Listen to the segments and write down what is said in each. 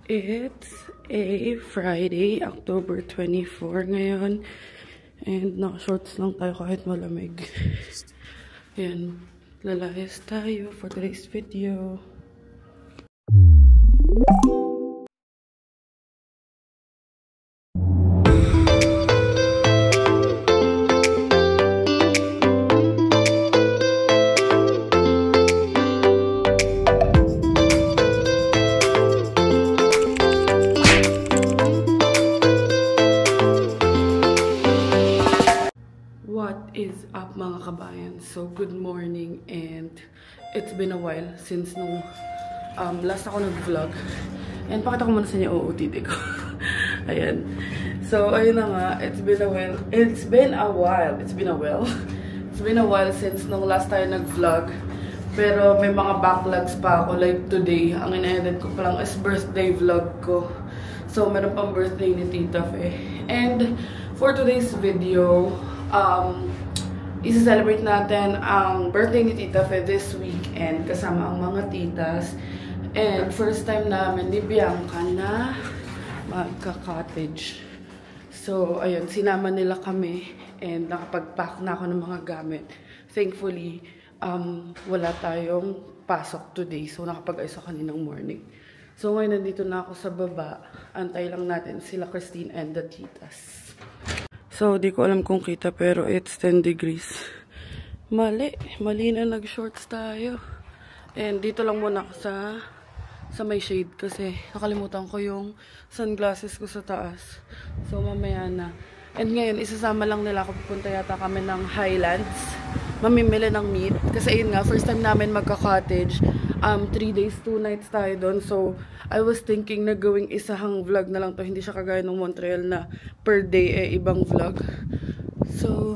It's a Friday, October 24 ngayon. And naka-shorts lang tayo kahit malamig. Ayan, lalayas tayo for today's video. What is up mga kabayan? So good morning, and it's been a while since nung last ako nag-vlog. And pakita ko muna sa inyo OOTD ko. Ayan. So ayun na nga, it's been a while since nung last tayo nag-vlog. Pero may mga backlogs pa ako, like today. Ang ina-edit ko pa lang is birthday vlog ko. So meron pang birthday ni Tita Fe. And for today's video, isa-celebrate natin ang birthday ni Tita Fe this weekend kasama ang mga titas. And first time namin ni Bianca na magka-cottage. So, ayun, sinama nila kami and nakapag-pack na ako ng mga gamit. Thankfully, wala tayong pasok today. So, nakapag-ayos ako kaninang morning. So, ngayon nandito na ako sa baba. Antay lang natin sila Christine and the titas. So, di ko alam kung kita, pero it's 10 degrees. Mali na nag-shorts tayo. And dito lang muna ako sa may shade kasi nakalimutan ko yung sunglasses ko sa taas. So, mamaya na. And ngayon, isasama lang nila ako. Pupunta yata kami ng Highlands. Mamimili ng meat. Kasi ayun nga, first time namin magka-cottage. 3 days, 2 nights tayo doon. So, I was thinking na gawing isahang vlog na lang to. Hindi siya kagaya ng Montreal na per day ibang vlog. So,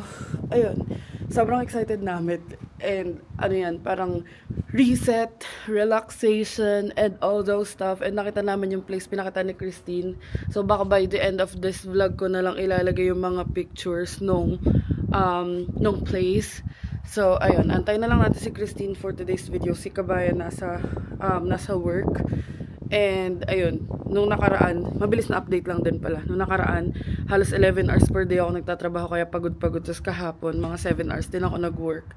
ayun. Sobrang excited namin. And, ano yan, parang reset, relaxation, and all those stuff. And nakita namin yung place, pinakita ni Christine. So, baka by the end of this vlog ko na lang ilalagay yung mga pictures nung place. So, ayun, antay na lang natin si Christine for today's video. Si Kabayan nasa work. And, ayun, nung nakaraan, mabilis na update lang din pala. Nung nakaraan, halos 11 hours per day ako nagtatrabaho, kaya pagod-pagod. Tapos kahapon, mga 7 hours din ako nag-work.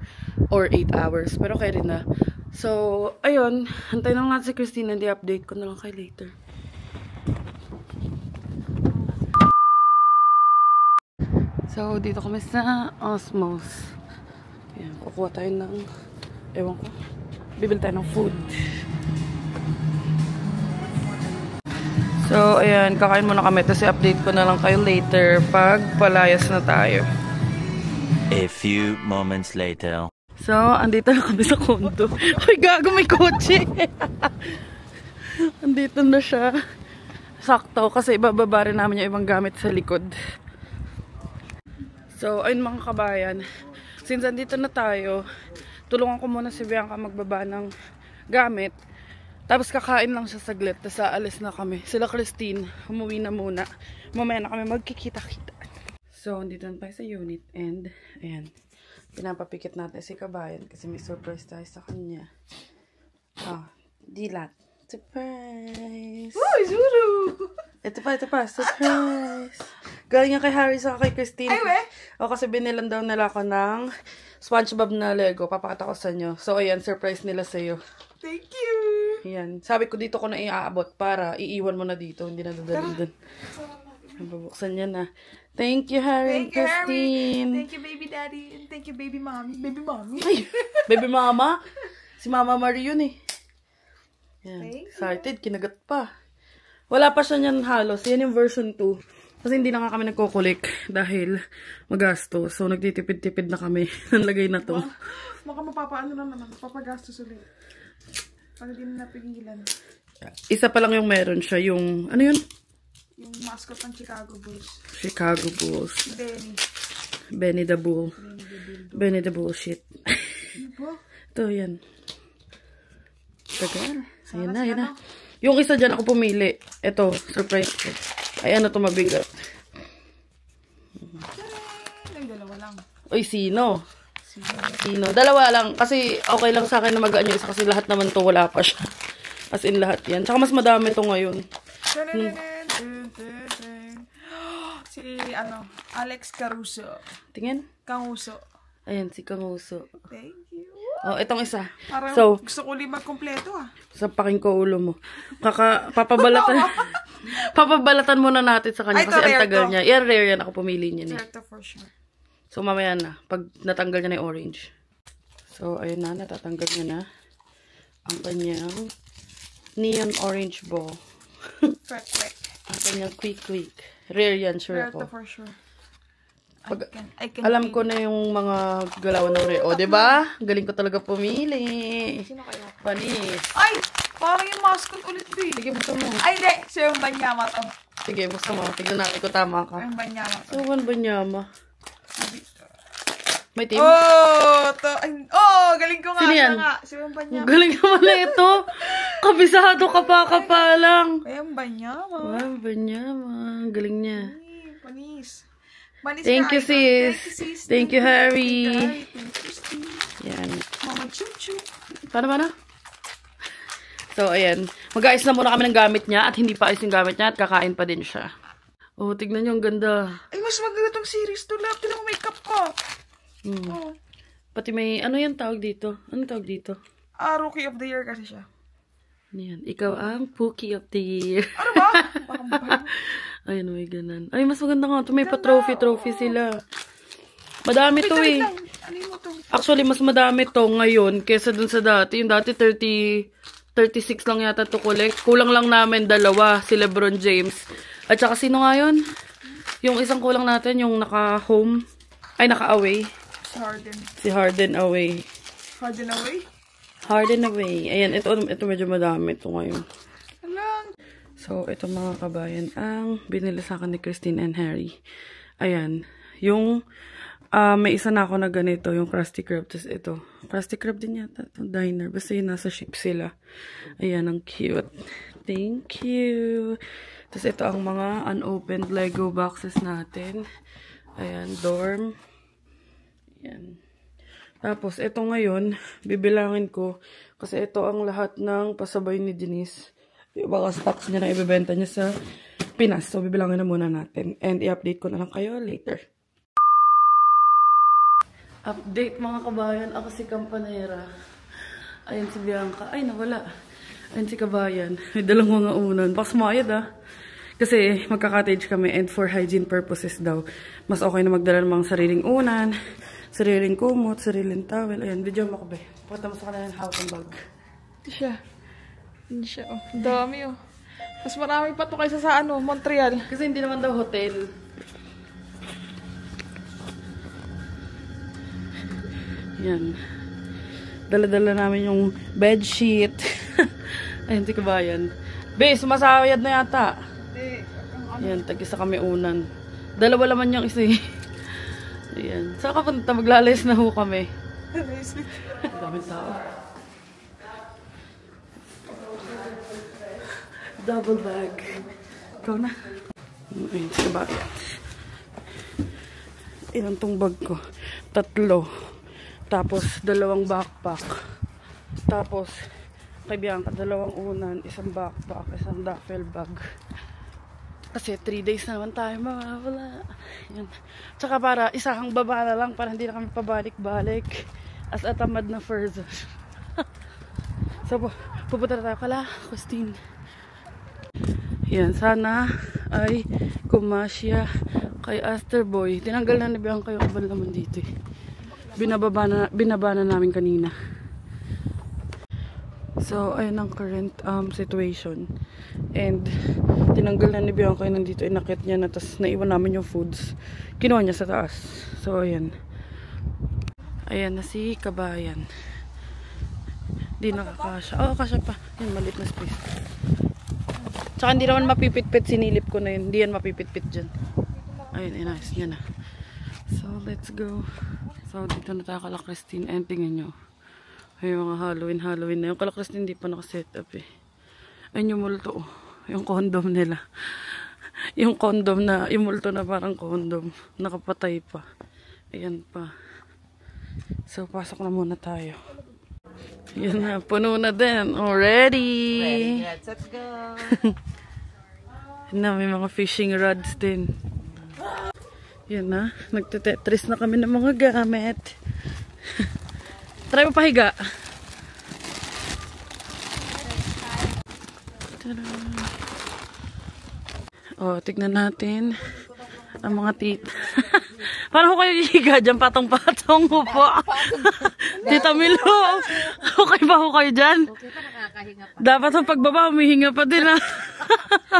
Or 8 hours. Pero kaya rin na. So, ayun, antay na lang natin si Christine and i-update ko na lang kay later. So, dito kami sa Osmos. Ayan, kukuha tayo ng, ewan ko, bibili tayo ng food. So, ayan, kakain muna kami. Tapos i-update ko na lang kayo later pag palayas na tayo. A few moments later. So, andito na kami sa condo. Ay, gago, may kotse! Andito na siya. Sakto, kasi ibababa rin namin yung ibang gamit sa likod. So, ayun mga kabayan. Since andito na tayo, tulungan ko muna si Bianca magbaba ng gamit. Tapos kakain lang siya saglit. Tapos aalis na kami. Sila Christine, umuwi na muna. Mamaya na kami magkikita-kita. So, andito na tayo sa unit. And, ayan. Pinapapikit natin si Kabayan kasi may surprise tayo sa kanya. Oh, dilat. Surprise! Uy, Zuru! Ito pa. Surprise! Galing nga kay Harry sa kay Christine. Ay, we? O, kasi binilan daw nila ako ng SpongeBob na Lego. Papakita ko sa inyo. So, ayan, surprise nila sa'yo. Thank you! Ayan. Sabi ko dito ko na iaabot para iiwan mo na dito. Hindi na dadali dun. Babuksan niya na. Thank you, Harry and Christine. Thank you, baby daddy. And thank you, baby mommy. Baby mommy. Ay, baby mama? Si Mama Marie yun eh. Ayan. Excited. Kinagat pa. Wala pa siya niyan halos. Yan yung version 2. Kasi hindi na nga kami nagkukulik dahil magasto. So, nagtitipid-tipid na kami. Nalagay na to. Maka mapapaano na naman. Papagastos ulit. Pag hindi na napigilan. Isa pa lang yung meron siya. Yung, ano yun? Yung mascot ng Chicago Bulls. Chicago Bulls. Benny. Benny the Bull. Benny the Bullshit. Ano po? Ito, yan. Tagal. Ayan na. Yung isa dyan ako pumili. Ito, surprise ko. Ay, ano to mabigat. Ay, dalawa lang. Uy, sino? Dalawa lang. Kasi okay lang sa akin na magaan yung isa kasi lahat naman to wala pa siya. As in lahat yan. Tsaka mas madami to ngayon. Si, Alex Caruso. Tingin. Kanguso. Ayan, si Kanguso. Thank you. Oh, itong isa. Parang So, gusto ko ulit magkompleto sapakin ko ulo mo. Papabalatan. Papabalatan muna natin sa kanya Ay, kasi ang rare tagal to. niya. Yan, rare yan. Ako pumili niya eh. Certo for sure. So, mamaya na. Pag natanggal niya na yung orange. So, ayun na. Natatanggal niya na ang kanyang neon orange ball. Perfect. Ang kanyang quick. Rare yan, sure Certo ako. for sure. I can alam ko na yung mga galawan ng rare. O, diba? Galing ko talaga pumili. Sino kaya? Panis. Ay! Parang yung mascot ulit ko eh. Sige, buksan mo. Ay, hindi. So, yung Banyama to. Sige, buksan mo. Tignan natin kung tama ka. Yung Banyama to. So, Banyama. May team? Oh! Galing ko nga. Sino yan? So, yung Banyama. Galing naman na ito. Kabisado ka pa lang. Yung Banyama. Wow, Banyama. Galing niya. Ay, panis. Manis Thank you, na ito. sis. Thank you, Harry. Thank you, Steve. Yan. Mama Chuchu. Paano? So, ayan. Mag-ayos na muna kami ng gamit niya at hindi pa ayos yung gamit niya at kakain pa din siya. Oh, tignan niyo, ang ganda. Ay, mas maganda tong series to. Love, tinan mo makeup ko. Oh. Pati may, ano yan tawag dito? Ano tawag dito? Rookie of the year kasi siya. Ano yan? Ikaw ang Pookie of the Year. Ano ba? Parang ba? Ayun, may ganan. Ay, mas maganda nga ito. May pa-trophy sila. Madami to eh. Ano mo to? Actually, mas madami to ngayon kesa dun sa dati. Yung dati 36 lang yata to collect. Kulang lang namin dalawa. Si LeBron James. At saka sino nga yun? Yung isang kulang natin, yung naka-home. Ay, naka-away. Si Harden. Si Harden away. Harden away? Harden away. Ayan, ito medyo madami to ngayon. Alang. So, ito mga kabayan, ang binili sa akin ni Christine and Harry. Ayan. Yung, may isa na ako na ganito, yung Krusty Krab. Tapos ito, Krusty Krab din yata, ito, diner. Basta yun, nasa ship sila. Ayan, ang cute. Thank you. Tapos ito ang mga unopened Lego boxes natin. Ayan, dorm. Ayan. Tapos, ito ngayon, bibilangin ko. Kasi ito ang lahat ng pasabay ni Denise. Yung mga stocks niya na ibibenta niya sa Pinas. So, bibilangin na muna natin. And, i-update ko na lang kayo later. Update mga kabayan. Ako si Campanera. Ayan si Bianca. Ay, nawala. Ayan si Kabayan. May dalang mga unan. Pakasmayad Kasi magka-cottage kami and for hygiene purposes daw. Mas okay na magdala ng mga sariling unan, sariling kumot, sariling towel. Ayan, video mo ko ba? Pakita mo sa kanila ng house and bag. Hindi siya, oh. Ang dami, oh. Mas marami pa to kaysa sa, Montreal. Kasi hindi naman daw hotel. Yan. Dala-dala namin yung bedsheet. Ayan, si Kabayan. Be, sumasayad na yata. Ayan, tag-isa kami unan. Dalawa laman yung isa eh. Ayan. Saan ka punta? Maglalayas na ho kami. Ang daming tao. Double bag. Ikaw na. Ayun, si Kabayan. Ilan tong bag ko? 3. Tapos, 2 backpack. Tapos, kay Bianca, 2 unan, 1 backpack, 1 duffel bag. Kasi 3 days naman tayo mawawala. Yan. Tsaka para isang baba na lang para hindi na kami pabalik-balik. As a tamad na further. So, pupunta na tayo kala, Christine. Yan, sana ay kumasya kay Asterboy. Tinanggal na ni Bianca yung abal naman dito eh. Binaba na namin kanina. So, ayun ang current situation. And, tinanggal na ni Bianca yung nandito, inakit niya na, tapos naiwan namin yung foods. Kinuha niya sa taas. So, ayan. Ayan na si Kabayan. Di nakakasya. Oo, kasya pa. Yan, maliit na space. Tsaka hindi naman mapipit-pit, sinilip ko na yun. Hindi yan mapipit-pit dyan. Ayun, inayos niya na. So, let's go. So, dito na tayo kala Christine. And tingnan nyo. Ay, mga Halloween na. Yung kala Christine hindi pa nakaset up eh. Ayun yung multo. Yung condom nila. Yung condom na, yung multo na parang condom. Nakapatay pa. Ayan pa. So, pasok na muna tayo. Yan na, puno na din. Already. Let's go. Na, may mga fishing rods din. Yan na. Nagte-tetris na kami ng mga gamit. Try mo pahiga. Oh, tignan natin ang mga Paano ko kayo hihiga dyan? Patong-patong ko po. Tita Milo, okay ba ko kayo dyan? Okay pa, nakakahinga pa. Dapat sa pagbaba, humihinga pa din ha.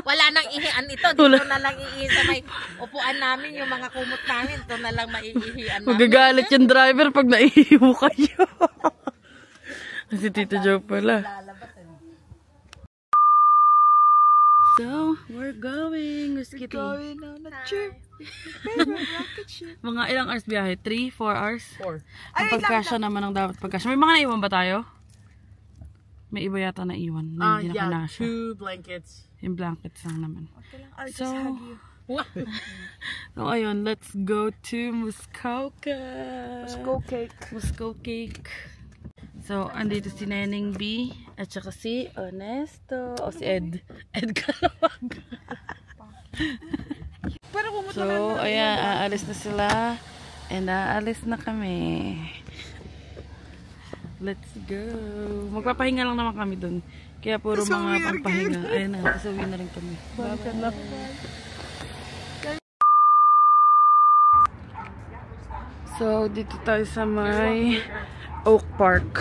Wala nang ihian ito. Dito na lang iihi sa may upuan namin, yung mga kumot namin. Ito na lang maiihian namin. Magagalit yung driver pag naihiwo kayo. Si Tito Joe pala. So, we're going. We're going on a trip. Mga ilang hours biyahe? 3? 4 hours? 4. Ang pagkasya naman ang dapat pagkasya. May mga naiwan ba tayo? May iba yata naiwan. Na hindi na kinasya. 2 blankets. Yung blankets lang naman. Okay lang. I'll just hug you. So, ayun. Let's go to Muskoka. Musko Cake. So, andito si Neneng B. At saka si Ernesto. O si Ed. Ed Carawag. So, ayan. Aalis na sila. And aalis na kami. Let's go. Magpapahinga lang naman kami dun. Kaya puro mga pangpahinga. Ayan na. Tapos uwi na rin kami. Bye-bye. So, dito tayo sa may Oak Park.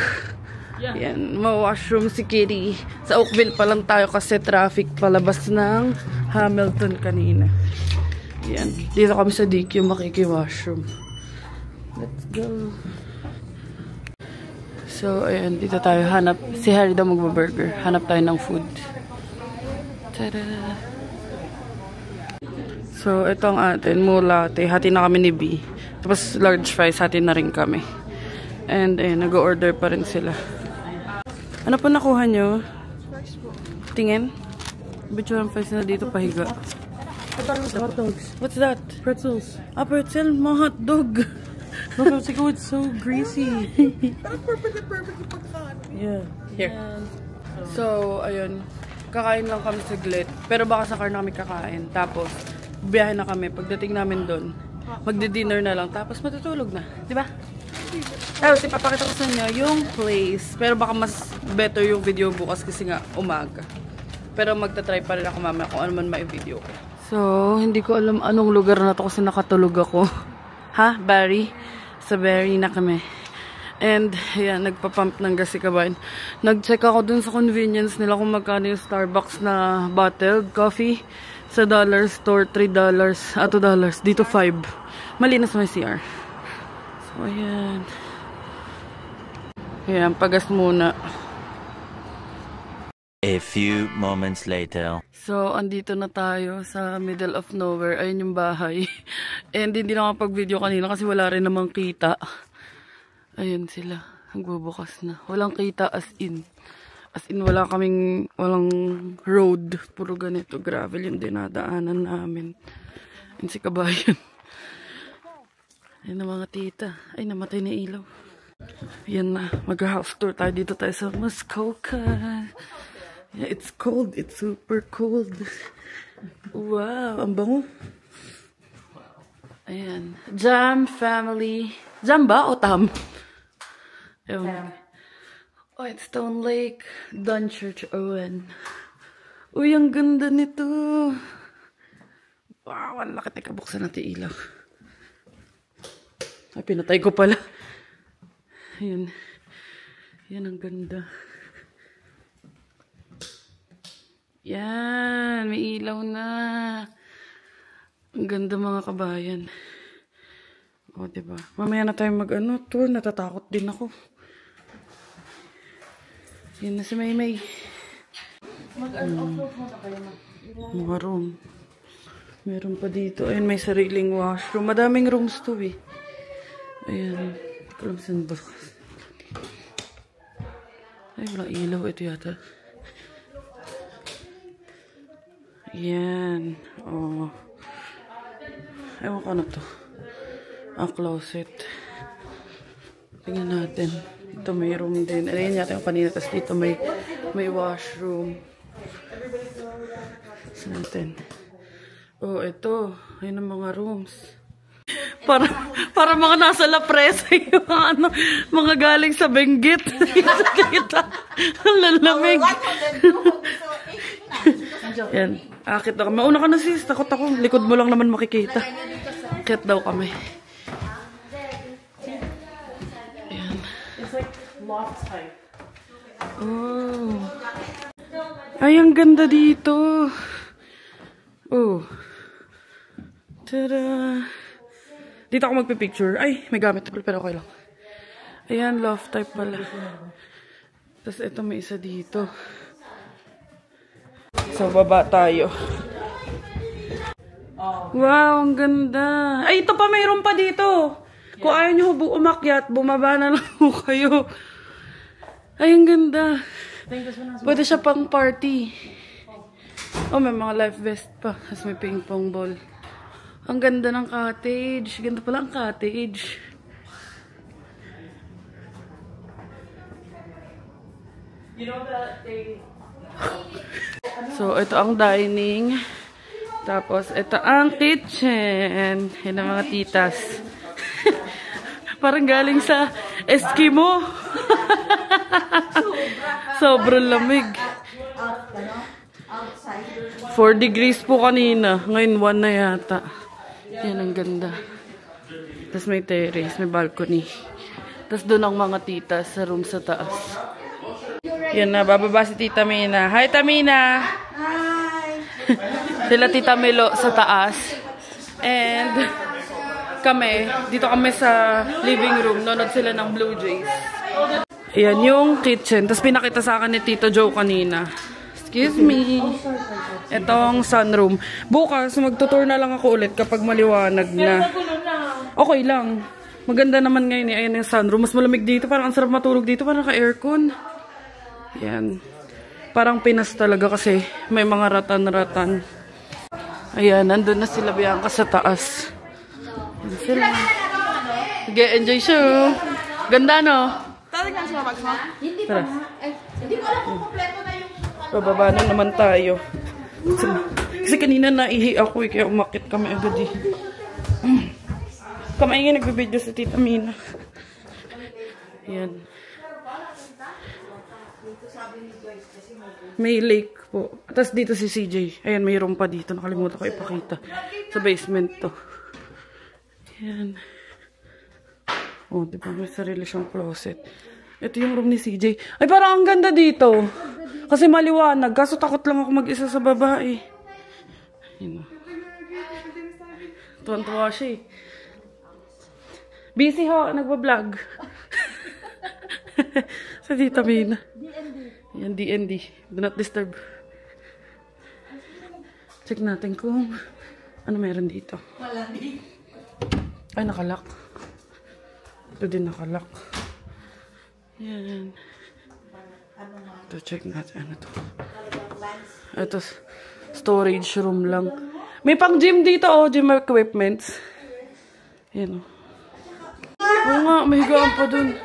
Yan, ma-washroom si Kitty. Sa Oakville pa lang tayo kasi traffic palabas ng Hamilton kanina. Yan, dito kami sa DQ makiki-washroom. Let's go. So, ayan, dito tayo hanap. Si Harry daw magbaburger. Hanap tayo ng food. Tada! So, ito ang atin. Mulate. Hati na kami ni B. Tapos, large fries. Hati na rin kami. And, ayun, nag-order pa rin sila. Ano po nakuha nyo? Tingin? Bichuran fries na dito pahiga. Hot dogs. What's that? Pretzels. Ah, pretzel? Mga hotdog. Look, I was like, oh, it's so greasy. That's perfect pagkain. Yeah. Here. So, ayun. Kakain lang kami saglit. Pero baka sa car na kami kakain. Tapos, biyahe na kami. Pagdating namin doon, magdi-dinner na lang. Tapos, matutulog na. Diba? Tapos, ipapakita ko sa inyo yung place. Pero baka mas better yung video bukas kasi nga umaga. Pero magta-try pa rin ako mamaya kung ano man may video ko. So, hindi ko alam anong lugar na to kasi nakatulog ako. Ha, Barry? Sa Barry na kami. And, yan, nagpa-pump ng gas si Kabayan. Nag-check ako dun sa convenience nila kung magkano yung Starbucks na bottled coffee. Sa dollar store, $3. $2. Dito, $5. Malinas may CR. So, ayan. Ayan, pagas muna. A few moments later. So, andito na tayo sa middle of nowhere. Ayun yung bahay. And hindi na kapag-video kanina kasi wala rin namang kita. Ayun sila. Nagbubukas na. Walang kita as in. As in, walang road. Puro ganito. Gravel yung dinadaanan namin. Ayun si Kabayan. Ayun na mga tita. Ay, namatay na ilaw. Yan na. Mag-half tour tayo. Dito tayo sa Muskoka. Yeah, it's cold. It's super cold. Wow, ang bango. Ayan. Jam family. Jam ba o Tam? Ewan. Oh, it's Stone Lake. Dunchurch Owen. Uy, ang ganda nito. Wow, ang laki. Teka, buksan natin ilaw. Ay, pinatay ko pala. Ayan. Yan, ang ganda. Yan, may ilaw na. Ang ganda mga kabayan. O, diba? Mamaya na tayo mag-ano to. Natatakot din ako. Yan na si Maymay. Mag-off-road mo na kayo na. Mga room. Meron pa dito. Ayan, may sariling washroom. Madaming rooms to eh. Ayan. Kalamsan ba? Ay, walang ilaw. Ito yata. Yan. Oh. Ewan ko ano to. Ang closet. Tingnan natin. Ito may room din. Ayan yata yung kanina. Tapos dito may washroom. Sa natin. Oh, ito. Ayun ang mga rooms. Para mga nasa La Presa yung mga galing sa Benguet. Ang lalamig. Yan. Akit daw kami. Mauna ka na sis. Takot ako. Likod mo lang naman makikita. Akit daw kami. Yan. It's like loft type. Oh. Ay, ang ganda dito. Oh. Tada. Dito ako magpipicture. Ay, may gamit pero okay lang. Ayan, loft type pala. Tapos ito may isa dito. So, baba tayo. Wow, ang ganda. Ay, ito pa, mayroon pa dito. Kung ayaw nyo umakyat, bumaba na lang kayo. Ay, ang ganda. Pwede siya pang party. Oh, may mga life vest pa. Tapos may ping pong ball. Ang ganda ng cottage. Ganda pala ang cottage. You know that they... So, ito ang dining. Tapos, ito ang kitchen. Yan ang mga titas. Parang galing sa Eskimo. Sobrang lamig. 4 degrees po kanina. Ngayon 1 na yata. Yan ang ganda. Tapos may terrace, may balcony. Tapos doon ang mga titas sa room sa taas. Yan na, bababa si Tita Mina. Hi, Tamina! Hi! Sila Tita Melo sa taas. And kami, dito kami sa living room. Nanood sila ng Blue Jays. Yan yung kitchen. Tapos pinakita sa akin ni Tito Joe kanina. Excuse me. Itong sunroom. Bukas, magtutour na lang ako ulit kapag maliwanag na. Okay lang. Maganda naman ngayon eh. Ayan yung sunroom. Mas malamig dito. Parang ang sarap matulog dito. Parang naka-aircon. Yan. Parang Pinas talaga kasi may mga ratan-ratan. Ayan, nandun na sila Bianca sa taas. Yan sila. Nag-enjoy siya. Ganda, no? Tara. Hindi ko alam kung kompleto na yung... Bababa na naman tayo. Kasi kanina naihi ako eh, kaya umakit kami agad eh. Kamay nga nagbibideo sa Tita Mina. Ayan. May lake po. Tapos dito si CJ. Ayan, may room pa dito. Nakalimutan ko ipakita. Sa basement to. Ayan. Oh, diba may sarili siyang closet. Ito yung room ni CJ. Ay, parang ang ganda dito. Kasi maliwanag. Kaso takot lang ako mag-isa sa babae. Ayun. Tuwan-tuwa siya eh. Busy ho. Nagbablog. Sa Tita Mina. Yan, DND. Do not disturb. Check natin kung ano meron dito. Ay, nakalak. Ito din nakalak. Yan. Ito, check natin. Ano to? Ito, storage room lang. May pang gym dito, oh. Gym equipments. Yan, oh. Oo nga, may higaan pa dun.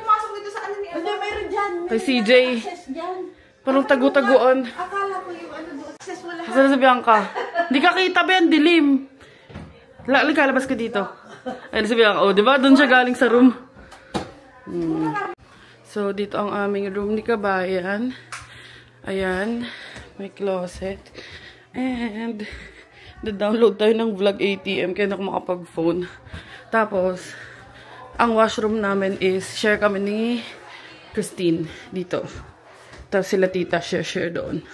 Kay CJ. Parang tagu-taguan. Akala ko yung ano doon. Wala. Saan sa Bianca? Hindi ka kita ba yan? Dilim. Labas ka dito. Ayun si Bianca. Oh, diba? Doon siya galing sa room. So, dito ang aming room ni Kabayan. Ayan. May closet. And, download tayo ng Vlog ATM kaya na ako makapag-phone. Tapos, ang washroom namin is share kami ni Christine dito. Tapos sila tita share doon.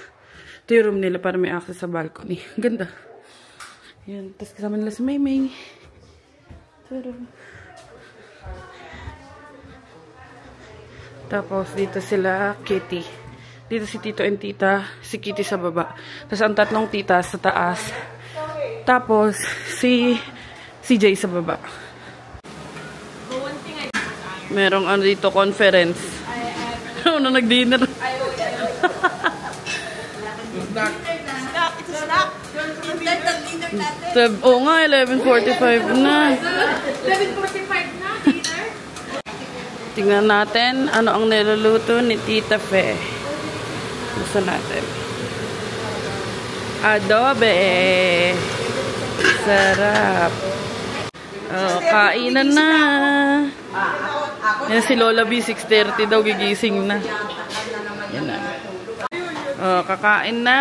Ito yung room nila para may access sa balcony. Ganda. Yan. Tapos kasama nila si Maymay. Tapos dito sila Kitty. Dito si Tito and Tita. Si Kitty sa baba. Tapos ang tatlong tita sa taas. Tapos si CJ sa baba. Merong ano dito, conference. Ano nag-dinner? Oo nga, 11:45 na. 11:45 na, dinner. Tingnan natin ano ang niluluto ni Tita Fe. Gusto natin. Adobe. Sarap. Oh, kainan na. Yan si Lola B, 6:30 daw, gigising na. Yan na. Oh, kakain na.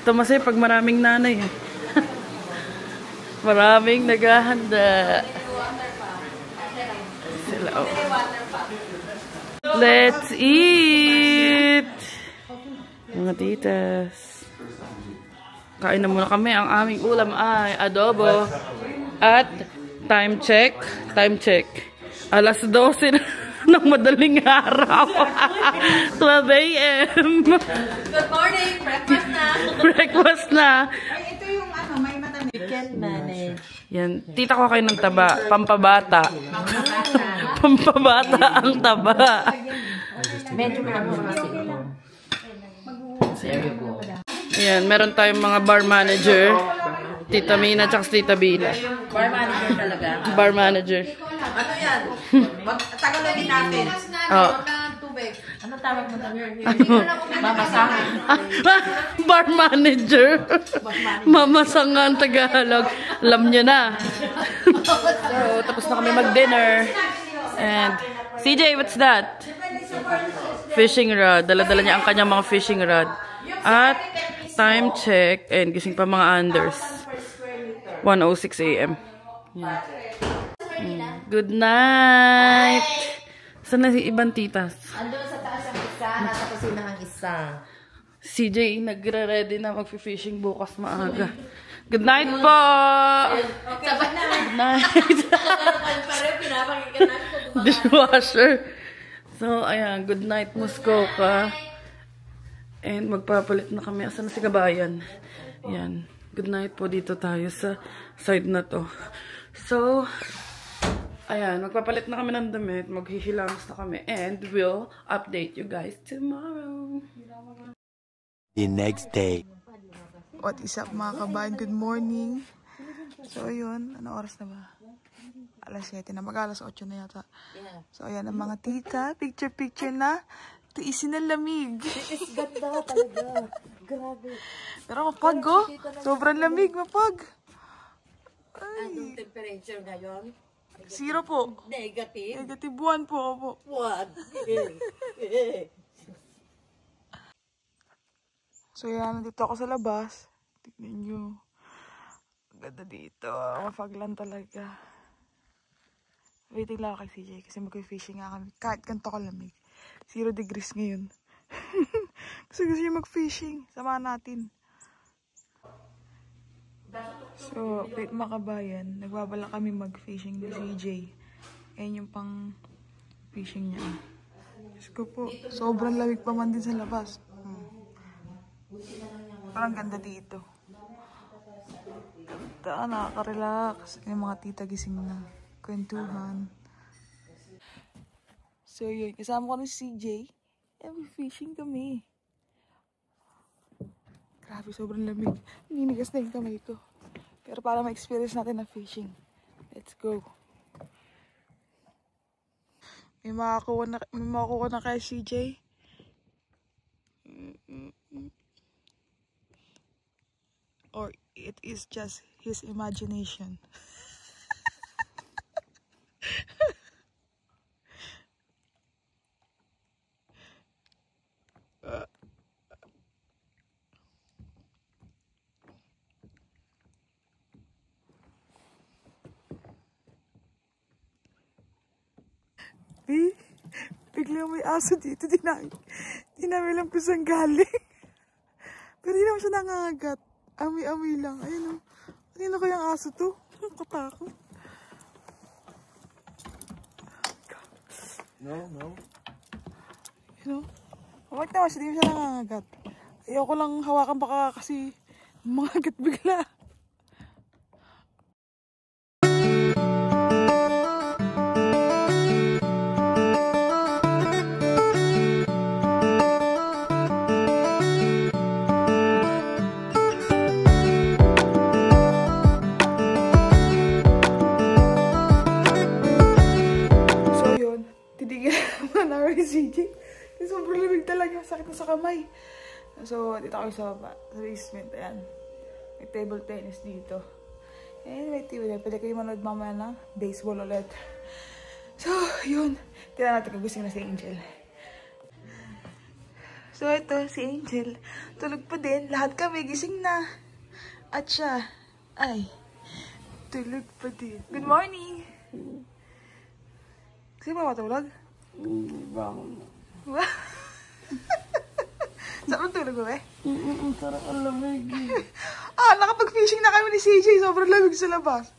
Ito masaya pag maraming nanay. Maraming naghahanda. Sila, oh. Let's eat! Mga titas. Kain na muna kami. Ang aming ulam ay adobo. At time check. Time check. Alas 12 na ng madaling araw. 12 a.m. Good morning! Breakfast na! Breakfast na. Ay, ito yung ano, may matamis. We can manage. Yan. Tita ko kayo ng taba. Pampabata. Pampabata ang taba. Medyo malamang kasi. Ayan, meron tayong mga bar manager. Tita Mina at Tita Bila. Bar manager talaga. Bar manager. Ano yan? Tagalogin natin. Oh. Ano tawag mo tayo? Mamasahan. Bar manager. Mamasangan Tagalog. Alam nyo na. So, tapos na kami mag-dinner. And, CJ, what's that? Fishing rod. Dala-dala niya ang kanyang mga fishing rod. At, time check. And, gising pa mga Anders. 1:06 a.m. Yeah. Good night! Saan na si ibang titas? Andun sa taas ang isa, nasa kusina ang isa. CJ, nagre-ready na mag-fishing bukas maaga. Good night po! Sabat na. Good night! Pare, pinapakikan natin. Dishwasher. So, ayan. Good night, Muskoka. And magpapalit na kami. Asan na si Kabayan? Ayan. Good night po. Dito tayo sa side na to. So, ayan. Magpapalit na kami ng damit. Maghihilamos na kami. And we'll update you guys tomorrow. The next day. What is up mga kabayan? Good morning. So, yun. Ano oras na ba? Alas 7 na. Mag-alas 8 na yata. So, ayan ang mga tita. Picture na. Tiisin ng lamig. It's ganda talaga. Grabe. Pero mapag, oh. Sobrang lamig, mapag. Anong temperature ngayon? 0 po. Negative. Negative 1 po, opo. 1. So, yan. Nandito ako sa labas. Tignan nyo. Ganda dito. Mapaglan talaga. Waiting lang ako kay CJ kasi mag-fishing nga kami. Kahit ganito kalamig. 0 degrees ngayon. Kasi gusto niya mag-fishing. Samahan natin. So, wait mga kabayan. Nagbabala kami mag-fishing ni CJ. Ayan yung pang fishing niya. Diyos ko po. Sobrang lamig pa man din sa labas. Parang ganda dito. Ganda, nakaka-relax. Yung mga tita gising na. Kwentuhan. So yun, kasama ko ni CJ. Fishing kami. Grabe, sobrang lamig. Ninigas na yung kamay ko. Pero para ma-experience natin na fishing. Let's go. May makakuha na kay CJ. Or it is just his imagination. Biglang may aso dito. Di namin lang kung saan galing. Pero di naman siya nangangagat. Amoy-amoy lang. Ayun o. Ano kayang aso to? Katakot. No. You know? Huwag naman siya. Di naman siya nangangagat. Ayoko lang hawakan baka kasi mangagat bigla. CJ. Sobrang lamig talaga. Sakit na sa kamay. So, dito kami sa baba. Sa basement. Ayan. May table tennis dito. And may TV na. Pwede kayo manood mamaya na baseball ulit. So, yun. Tignan natin kung gusto na si Angel. So, ito, si Angel. Tulog pa din. Lahat kami gising na. At siya, ay, tulog pa din. Good morning! Kasi ba matulog? Bangon. Saan mo tulog ba eh? Sarap ang lamig. Nakapag-fishing na kami ni CJ. Sobrang lamig sa labas.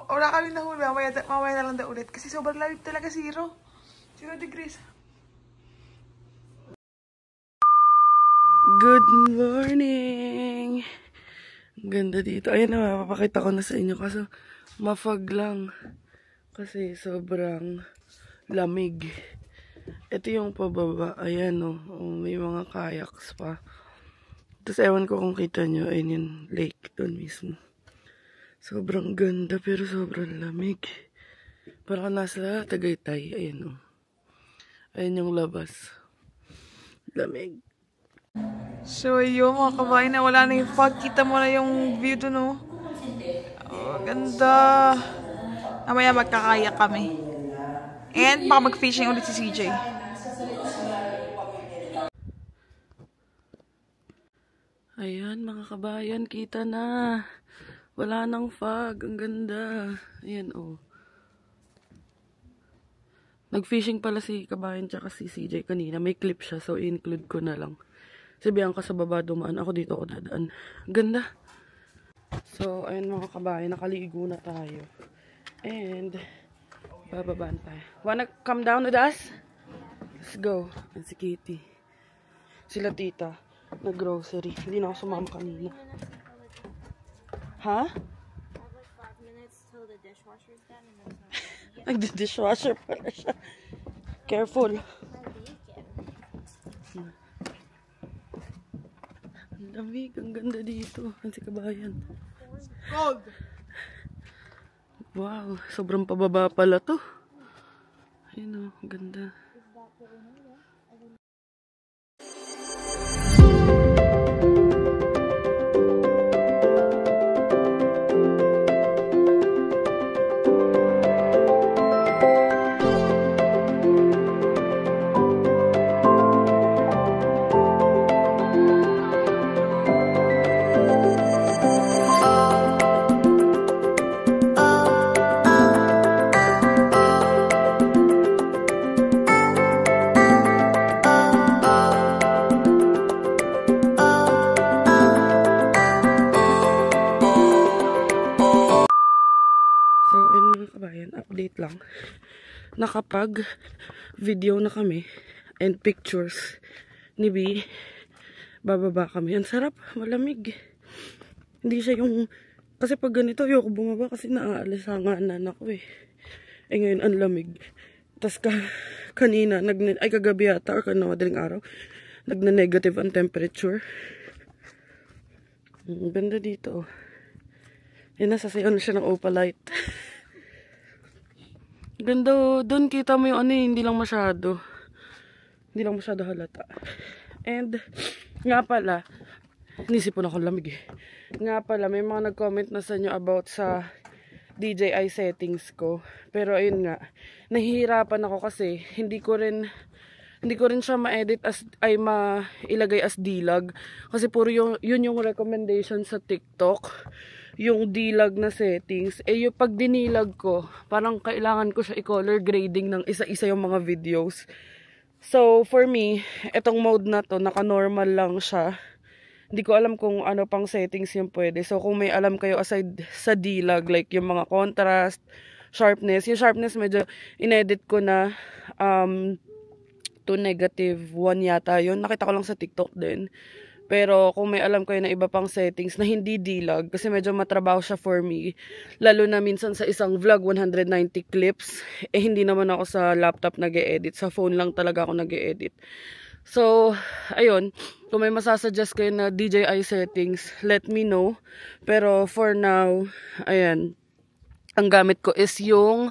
Wala kami nahuli. Mamaya na lang daw ulit. Kasi sobrang lamig talaga, 0 degrees. Good morning! Ganda dito. Ayan na, mapapakita ko na sa inyo kasi mafag lang. Kasi sobrang lamig. Ito yung pababa. Ayan o. May mga kayaks pa. Tapos ewan ko kung kita nyo. Ayan yung lake doon mismo. Sobrang ganda pero sobrang lamig. Parang nasa Tagaytay. Ayan o. Ayan yung labas. Lamig. So, yun mga kabayan na wala na yung fog. Kita mo na yung view doon, no? Oh, ganda. Mamaya magkakaya kami. And baka mag-fishing ulit si CJ. Ayan mga kabayan, kita na. Wala nang fog. Ang ganda. Ayan o. Nag-fishing pala si kabayan tsaka si CJ kanina. May clip siya so include ko na lang. Sabihan ka sa baba dumaan. Ako dito ako dadaan. Ganda. So, ayun mga kabayan. Nakaligo na tayo. And, bababaan tayo. Wanna come down with us? Let's go. And si Kitty. Sila tita. Nag-grocery. Hindi na ako sumama kanina. Ha? Nag-dishwasher pala siya. Careful. Ang lamig. Ang ganda dito. Ang si kabayan. Cold! Wow. Sobrang pababa pala to. Ayun o. Ang ganda. Update lang. Nakapag-video na kami and pictures ni B. Bababa kami. Ang sarap. Malamig. Hindi siya yung... Kasi pag ganito, ayoko bumaba kasi naaalisanganan ako eh. Eh ngayon, ang lamig. Tapos kanina, kagabi yata, or madaling araw, nagna-negative ang temperature. Ganda dito. Yan, nasasayaw na siya ng opalite. Ganda, doon kita mo yung hindi lang masyado halata. And, nga pala, nisipon ako lamig eh. Nga pala, may mga nag-comment na sa inyo about sa DJI settings ko. Pero ayun nga, nahihirapan ako kasi hindi ko rin siya ma-edit mailagay as D-Log. Kasi puro yun yung recommendation sa TikTok. Yung D-Log na settings. Eh yung pag dinilag ko, parang kailangan ko siya i-color grading ng isa-isa yung mga videos. So for me, etong mode na to, naka-normal lang siya. Hindi ko alam kung ano pang settings yung pwede. So kung may alam kayo aside sa D-Log, like yung mga contrast, sharpness. Yung sharpness medyo inedit ko na to -1 yata yun. Nakita ko lang sa TikTok din. Pero kung may alam kayo na iba pang settings na hindi D-Log, kasi medyo matrabaho siya for me. Lalo na minsan sa isang vlog, 190 clips. Eh hindi naman ako sa laptop nag-e-edit. Sa phone lang talaga ako nag-e-edit. So, ayun. Kung may masasuggest kayo na DJI settings, let me know. Pero for now, ayan. Ang gamit ko is yung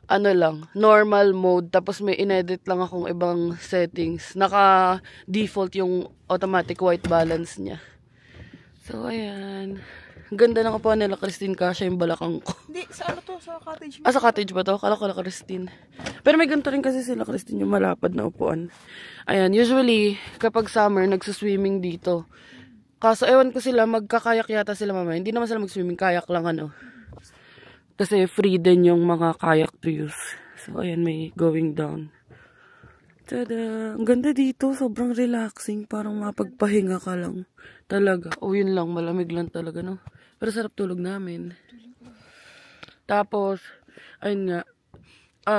ano lang, normal mode. Tapos may inedit lang akong ibang settings. Naka-default yung automatic white balance niya. So, ayan. Ganda ng upuan nila, Christine, kasha yung balakang ko. Hindi, sa ano to? Sa cottage. Sa cottage ba to? Kala ko Christine. Pero may ganito rin kasi sila, Christine, yung malapad na upuan. Ayan, usually, kapag summer, nagsuswimming dito. Kaso, ewan ko sila, magkakayak yata sila mamaya. Hindi naman sila mag-swimming, kayak lang ano. Kasi free din yung mga kayak to use. So, ayan, may going down. Tada! Ang ganda dito. Sobrang relaxing. Parang mapagpahinga ka lang. Talaga. O, yun lang. Malamig lang talaga, no? Pero sarap tulog namin. Tapos, ayun nga.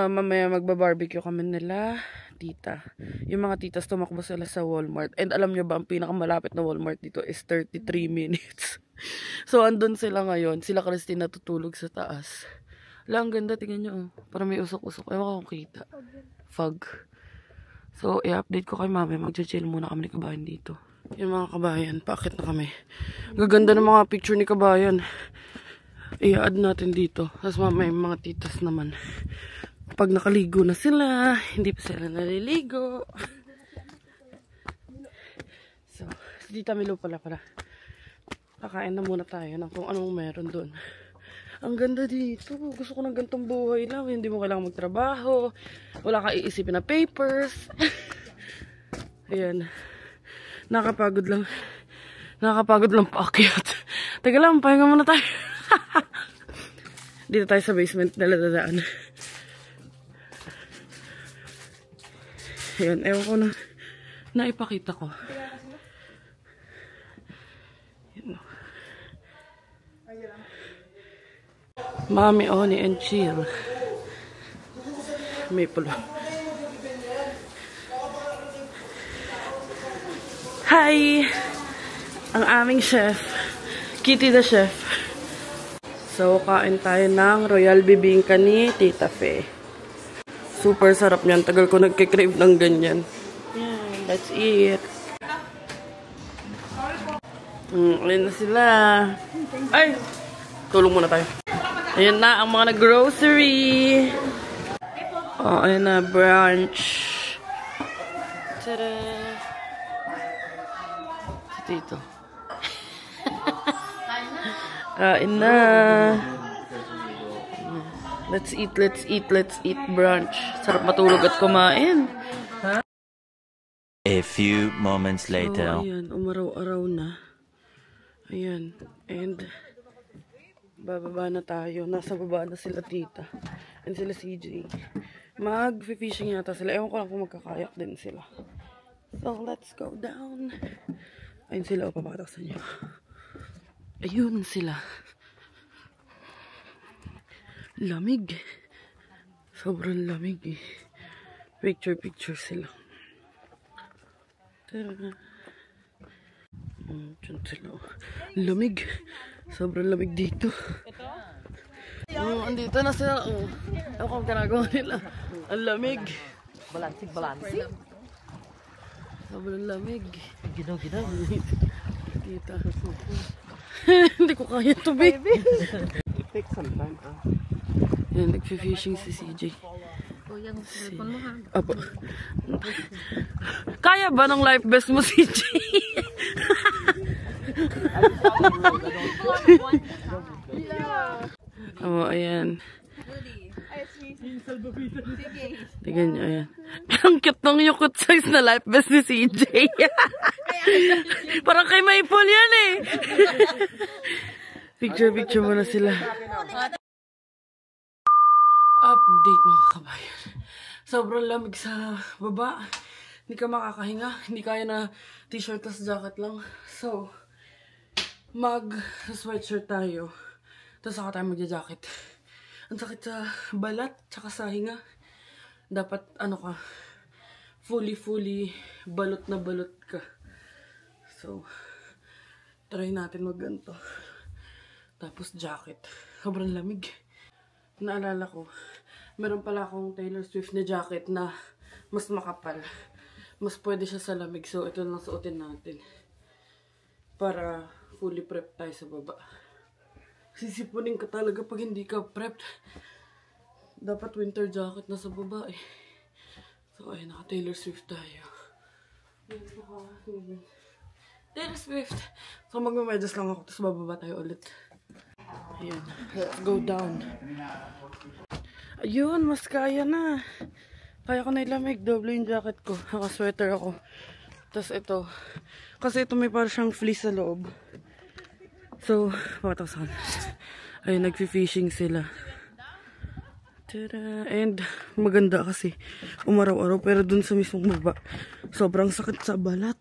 Mamaya magba-barbecue kami nila. Tita. Yung mga titas tumakbo sila sa Walmart. And alam nyo ba, ang pinakamalapit na Walmart dito is 33 minutes. So, andun sila ngayon. Sila Christine natutulog sa taas. Ang ganda. Tingnan nyo. Para may usok-usok. Ewan ko kung kita. Fog. So, i-update ko kay mami. Mag-chill muna kami ni Kabayan dito. Yung mga kabayan. Paakit na kami. Gaganda ng mga picture ni Kabayan. I-add natin dito. Tapos mamaya yung mga titas naman. Pag nakaligo na sila, hindi pa sila naliligo. So, si Tita Milo pala. Kakain na muna tayo ng kung anong meron doon. Ang ganda dito. Gusto ko ng gantong buhay lang. Hindi mo kailangan magtrabaho. Wala ka iisipin na papers. Ayan. Nakapagod lang. Nakapagod lang paakyat. Teka lang, pahinga muna tayo. Dito tayo sa basement na dadaan. Ayan, ewan ko na naipakita ko. Mami, Oni, and chill. Maple. Hi! Ang aming chef. Kitty the chef. So, kain tayo ng Royal Bibingka ni Tita Fe. Super sarap niyan. Tagal ko nagkikrave ng ganyan. Yeah, let's eat. Ayun na sila. Ay! Tulong muna tayo. Ayan na ang mga nag-grocery. Oh, ayan na, brunch. Tada! Dito. Kain na. Let's eat brunch. Sarap matulog at kumain. A few moments later. So, ayan, umaraw-araw na. Ayan, and bababa na tayo. Nasa baba na sila tita. And sila CJ. Mag-fishing yata sila. Ewan ko lang kung magkakayak din sila. So, let's go down. Ayun sila. O, papatak sa inyo. Ayun sila. Lamig. Sobrang lamig eh. Picture sila. Tara. Diyan sila. Lamig. Sobrang lamig dito. Andito na sila. Ano kung ginagawa nila? Ang lamig. Balansig. Sobrang lamig. Ginaw. Kita. Hindi ko kaya to, baby. It takes some time. Yan, nag-fishing si CJ. Kuya, ang cellphone mo ha. Apo. Kaya ba ng life vest mo, CJ? Oh, ayan. Tignan nyo, ayan. Ang cute ng yukot size na life vest ni CJ. Parang kay Maple yan eh. Picture muna sila. Update mga kabayan. Sobrang lamig sa baba. Hindi ka makakahinga. Hindi kaya na t-shirt tas jacket lang. So, mag-sweatshirt tayo. Tapos saka tayo magja-jacket. Ang sakit sa balat, tsaka sa hinga. Dapat, fully balot na balot ka. So, try natin mag-ganto. Tapos jacket. Sobrang lamig. Naalala ko, meron pala akong Taylor Swift na jacket na mas makapal. Mas pwede siya sa lamig. So, ito lang suotin natin. Para fully prep tayo sa baba. Sisipunin ka talaga pag hindi ka prepped. Dapat winter jacket na sa baba eh. So, ayun, naka Taylor Swift tayo. Taylor Swift! So, magmamedyas lang ako, tapos bababa tayo ulit. Ayun, let's go down. Ayun, mas kaya na. Kaya ko na ilamig, double yung jacket ko. Naka-sweater ako. Tapos ito. Kasi ito may parang siyang fleece sa loob. So, pakatasan. Ayun, nagfi-fishing sila. Tada! And maganda kasi umaraw-araw. Pero dun sa mismong baba, sobrang sakit sa balat.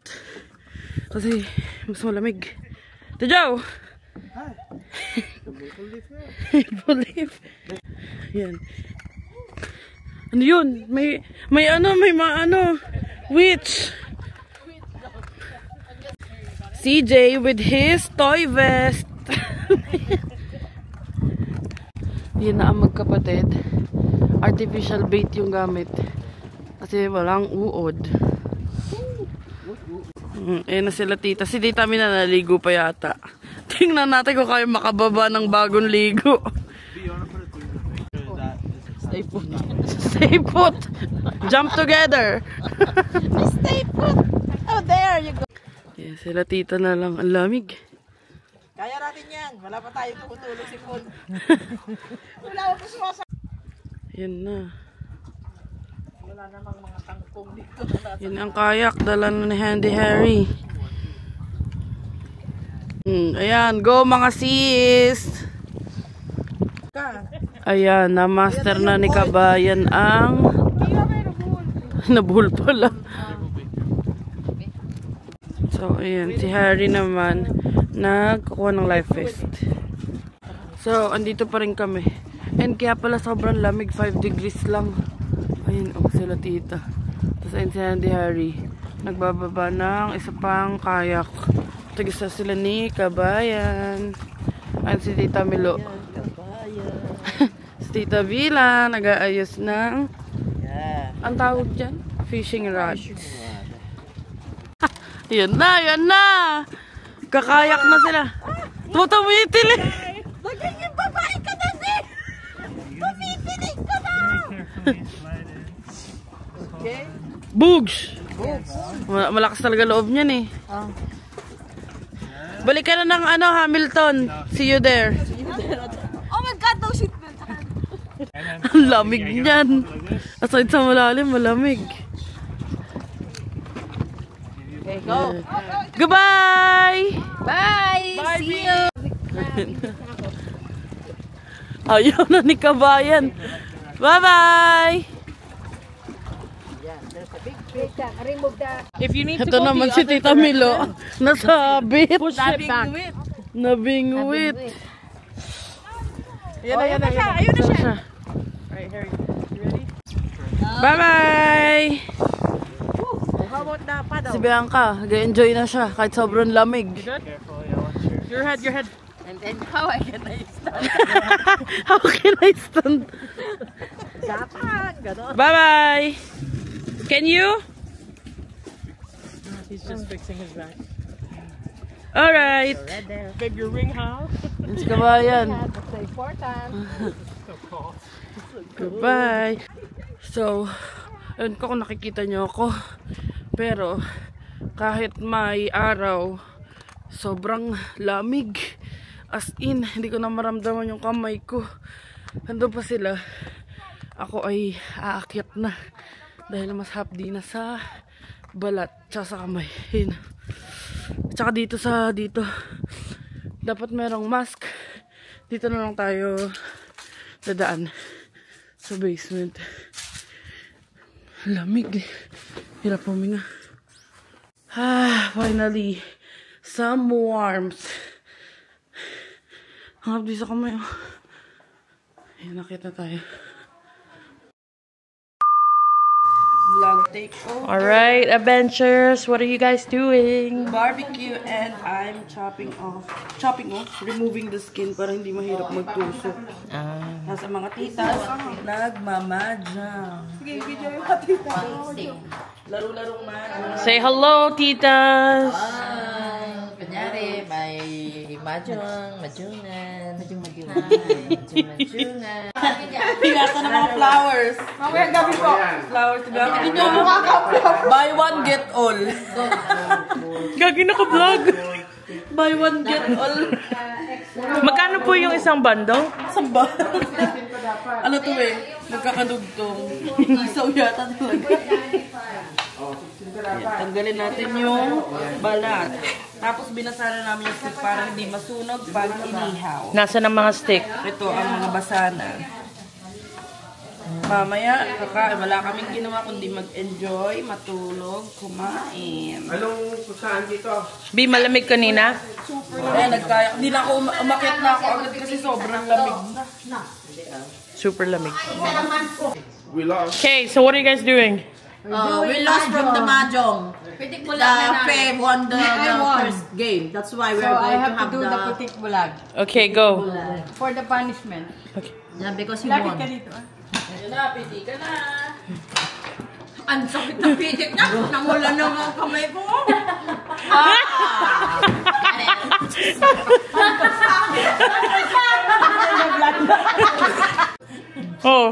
Kasi mas malamig. Tajaw! Maple leaf. Yan. Ano yun? May witch. CJ with his toy vest. Yan na ang magkapatid. Artificial bait yung gamit. Kasi walang uod. Ayan na sila tita. Si tita mi na naligo pa yata. Tingnan natin kung kaya makababa ng bagong ligo. Stay put. Stay put. Jump together. Stay put. Oh, there you go. Yeah, sila tita na lang. Ang lamig. Kaya natin yan. Wala pa tayo tumutulog si Paul. Wala pa sumasa. Yan na. Wala namang mga tangkong dito. Yan ang kayak. Dala na ni Handy Harry. Ayan. Go mga sis. Ayan. Na-master na ni Kabayan ang nabuhol pala. So, ayan. Si Harry naman nagkukuha ng life vest. So, andito pa rin kami. And kaya pala sobrang lamig. 5 degrees lang. Ayun, oh, sila tita. Tapos ayun si Handy Harry. Nagbababa ng isa pang kayak. Tagisa sila ni Kabayan. Ayun si Tita Milo. Si Tita Vila. Nag-aayos ng ang tawag dyan? Fishing rods. Yan na, yan na! Kakayak na sila. Tumutumitil eh. Magiging babae ka na, Nick! Tumipinig ka na! Okay? Bugs! Malakas talaga loob niyan eh. Balik ka na ng Hamilton. See you there. Oh my God, no seatbelt. Ang lamig niyan. Aside sa malalim, malamig. Okay, go. Goodbye! Bye! See you! Ayaw na ni Kabayan. Bye-bye! If you need Ito naman si Tita Milo. Nasabit. Nabingwit. Nabingwit. Ayun na siya. Ayun na siya. Alright, Harry, you ready? Bye-bye! How about the paddle? Si Bianca, nag-enjoy na siya kahit sobrang lamig. Careful, yeah, watch your head, your head. And then how I can I stand? How can I stand? Dapat, gano'n. Bye-bye! Can you? He's just fixing his back. Alright. Right there. Babe, your ring how? Let's Kabayan. That's the important. So cold. Goodbye. So, ayun ko kung nakikita nyo ako. Pero, kahit may araw, sobrang lamig. As in, hindi ko na maramdaman yung kamay ko. Nandun pa sila. Ako ay aakyat na. Dahil mas hapdi na sa balat. Tsaka sa kamay. Ayun. Tsaka dito dapat merong mask. Dito na lang tayo dadaan sa basement. Lamig. Hirap huminga. Finally, some warmth. Ang hapdi sa kamay. Ayun, nakita tayo. Vlog take over. Alright, adventures, what are you guys doing? Barbecue and I'm chopping off, removing the skin para hindi mahirap magtusok. Nasa mga titas, nagmamadya. Sige, video yung mga titas. Laro-larong man. Say hello, titas! Kunyari, may majungan. Higatan ng mga flowers. Mamaya gabi po. Flowers gabi. Ito mukha ka. Buy one, get all. Gagi na ka-vlog. Buy one, get all. Magkano po yung isang bundle? Samba. Ano to eh? Nagkakadugtong. Isaw yata talaga. Yan, tanggalin natin yung balat. Tapos binasara namin yung stick para hindi masunog pag inihaw. Nasaan ang mga stick? Ito ang mga basana. Mamaya, wala kaming ginawa kundi mag-enjoy, matulog, kumain. Anong saan dito? Bi, malamig kanina? Hindi na ako umakit na ako agad kasi sobrang lamig na. Super lamig. We lost. Okay, so what are you guys doing? We lost from the mahjong. The Faye won the first game. That's why we are going to have the putik bulag Okay, go. for the punishment. yeah, because he won. Lapit ka dito. Ayun na, piti ka na. Ang sakit na pitik na. Namula na ang kamay ko. Oh,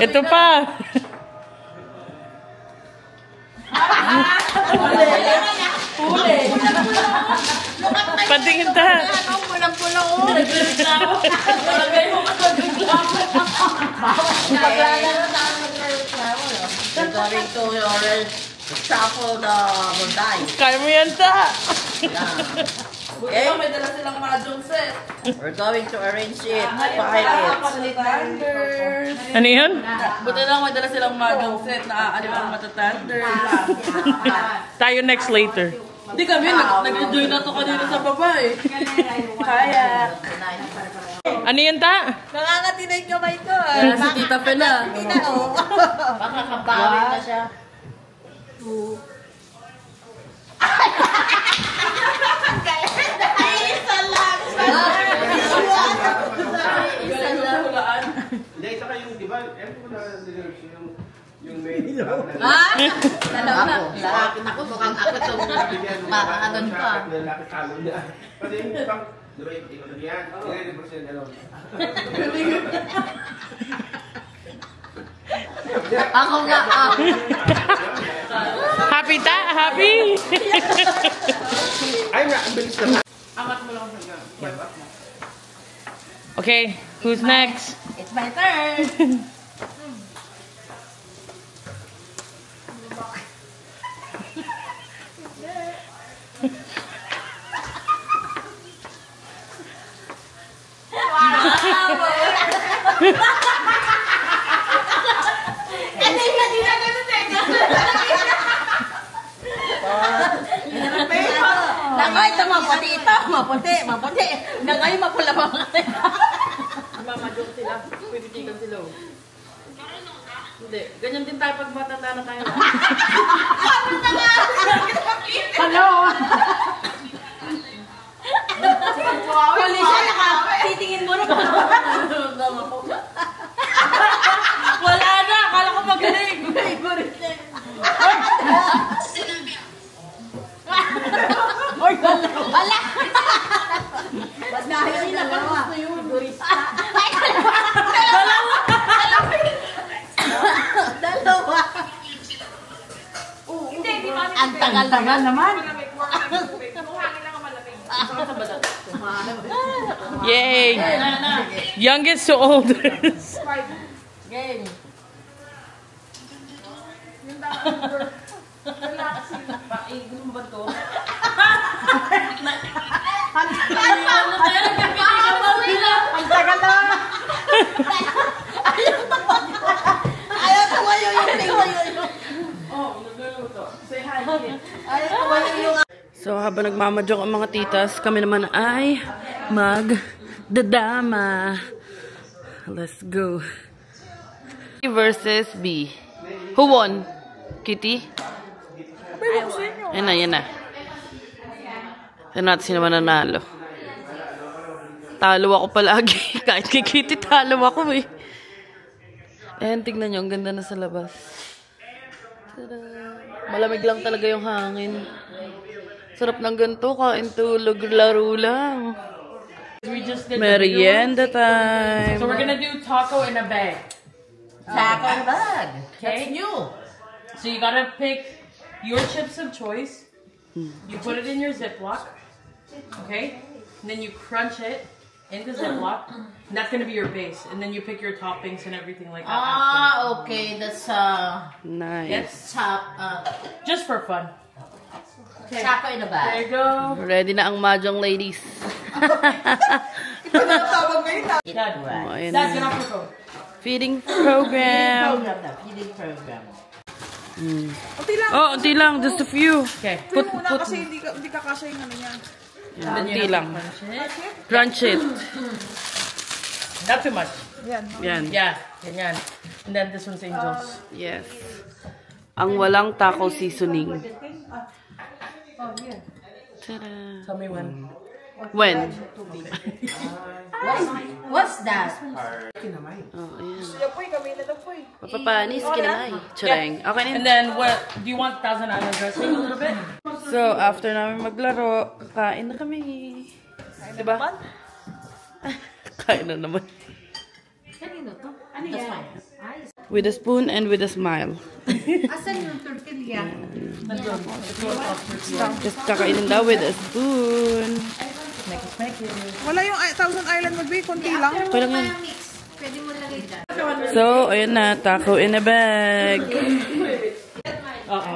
ito pa. Patingin ta. Pulang-pula ko. Lagay mo ka sa reklamo. We're going to shuffle the dice. Kaya mo yan ta. Buti pa may dala silang mahjong set. We're going to arrange it. File it. Matatanders. Ano yun? Buti lang may dala silang mahjong set na aalim ang matatanders. Tayo next later. Hindi kami, nag-enjoy na to kanina sa baba eh. Kaya. Ano yun ta? Nangangatinay kamay ko. Si Tita Pena. Baka kabawin na siya. Hindi, isa kayong, di ba? Ewan ko na yung main. Ako, mukhang ako itong makakanon pa. Lalaki talo niya. Pati yung pang, di ba yung ikot yan? 90% ano. Ako nga, Happy ta? Happy? Ay nga, ang bilis naman. Okay, who's next? It's my turn. Nangay, ito maputi ito. Maputi. Nangay, mapula pa mga. Mamajok sila. Pwede sila. Hindi. Ganyan din tayo pag matanda na tayo. Hello! Kalisa, titingin mo na. Wala na! Akala ko magaling! Wala! Ba't dahil na pa gusto yun? Dalawa! Ang tagal naman. Yay! Youngest to oldest. Game. Ang tagal na! Ayaw tumayo yung tingin. So, habang nagmamadyong ang mga titas, kami naman ay magdadama. Let's go. A versus B. Who won? Kitty? Yan na, yan na. Yan natin sino mananalo. Talo ako palagi. Kahit kay Kitty, talo ako eh. Ayan, tignan nyo. Ang ganda na sa labas. Tada! Malamig lang talaga yung hangin. Sarap ng ganito, kain tulog, laro lang. We just did Merienda time. So we're gonna do taco in a bag. Taco in a bag. Okay. That's new. So you gotta pick your chips of choice. You put it in your Ziploc. Okay? And then you crunch it in the Ziploc. And that's gonna be your base. And then you pick your toppings and everything like that. Ah, okay. That's Nice. Just for fun. taco in a There bag. you go. Ready na ang mahjong, ladies. Dad, Oh, ayan Dad, na. get off your phone. Feeding program. Feeding program. Unti lang. Oh, unti lang. Just a few. Okay. Put muna kasi hindi ka kasya yung ano niya. Unti lang. Crunch it. Not too much. Yan. Yan. Yeah, ganyan. And then this one's Angel's. Yes. Ang walang taco seasoning. Ta-da. Tell me when. When? What's that? Oh, ayan. Kaya po, kami na daw po eh. Papapanis, kinamay. Chureng. Okay na. And then what? Do you want Thousand Island dressing a little bit? So, after namin maglaro, kain na kami. Diba? Kain na naman. That's fine. With a spoon and with a smile. Asan yung tortilla? Just kakainin daw with a spoon. Wala yung Thousand Island mag-be, konti lang. Okay lang yan. Pwede mo lagay dyan. So, ayun na. Taco in a bag.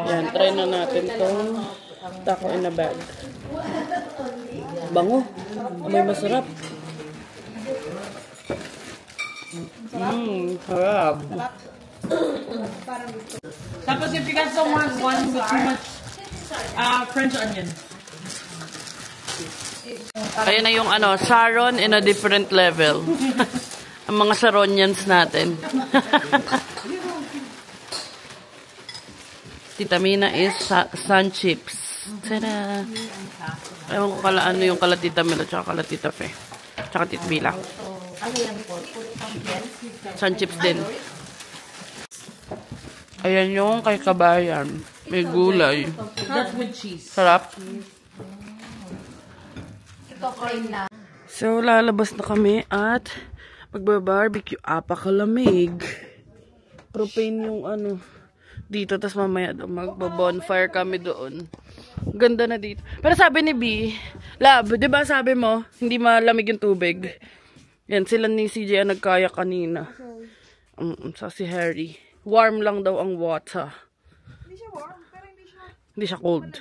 Yan, try na natin tong taco in a bag. Bango. Amoy masarap. Harap. Tapos if you guys don't want one with too much French onion. Ayun na yung ano, Sharon in a different level. Ang mga Sharonians natin. Tita Mina is sun chips. Tada! Ewan ko kala ano yung kala Tita Mila tsaka kala Tita Fe. Tsaka Tita Mila. Sun chips din. Ayan yung kay Kabayan. May gulay. That's with cheese. Sarap. Ito plain lang. So, lalabas na kami at magba-barbecue. Apakalamig. Propane yung ano dito. Tapos mamaya magba-bonfire kami doon. Ganda na dito. Pero sabi ni B, Lab, di ba sabi mo, hindi malamig yung tubig? Yan, sila ni CJ ang nagkaya kanina. Sa si Harry. Warm lang daw ang water. Hindi siya warm, pero Hindi siya cold.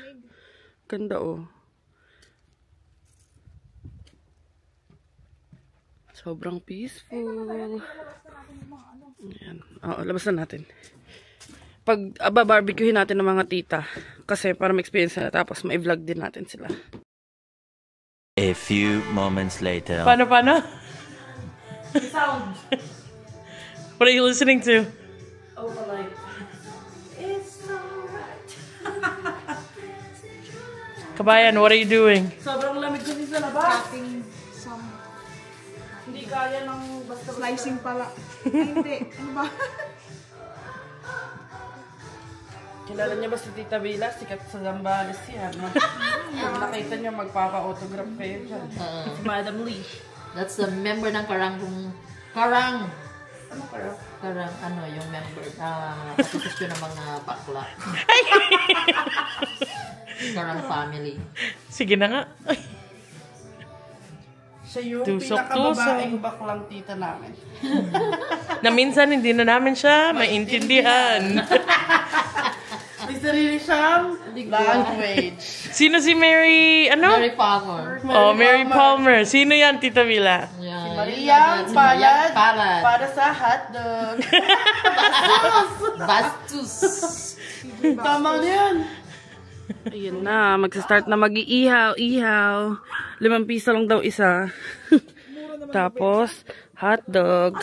Ganda oh. Sobrang peaceful. Ayan. Oo, labas na natin. Pag babarbecuehin natin ng mga tita. Kasi para ma-experience na tapos ma-vlog din natin sila. A few moments later. Paano? Sound. What are you listening to? Overnight. Kabayan, what are you doing? Sobrang lamig kasi sa labas. cutting some Hindi kaya ng basta slicing pala. Ay, hindi. Ano ba? Kilala niya ba si Tita Vila? Sikat sa Zambales yan. Pag nakita niya, magpapa-autograph kayo dyan. Si Madam Lee. That's the member ng Karang. Ano kayo? Karang, ano, yung member, asosasyon ng mga bakla. Karang family. Sige na nga. Siya yung Tusok-tusok. pinakababaeng baklang tita namin. Na minsan hindi na namin siya maintindihan. May sarili siyang language. Sino si Mary, ano? Mary Palmer. Oh, Mary Palmer. Sino yan, Tita Vila? Yeah, Maria si Palad Palad. para sa hotdog. Bastus. Tama na yan. Ayun na, magsa-start na mag-iihaw. 5 piso lang daw isa. Tapos, hotdog.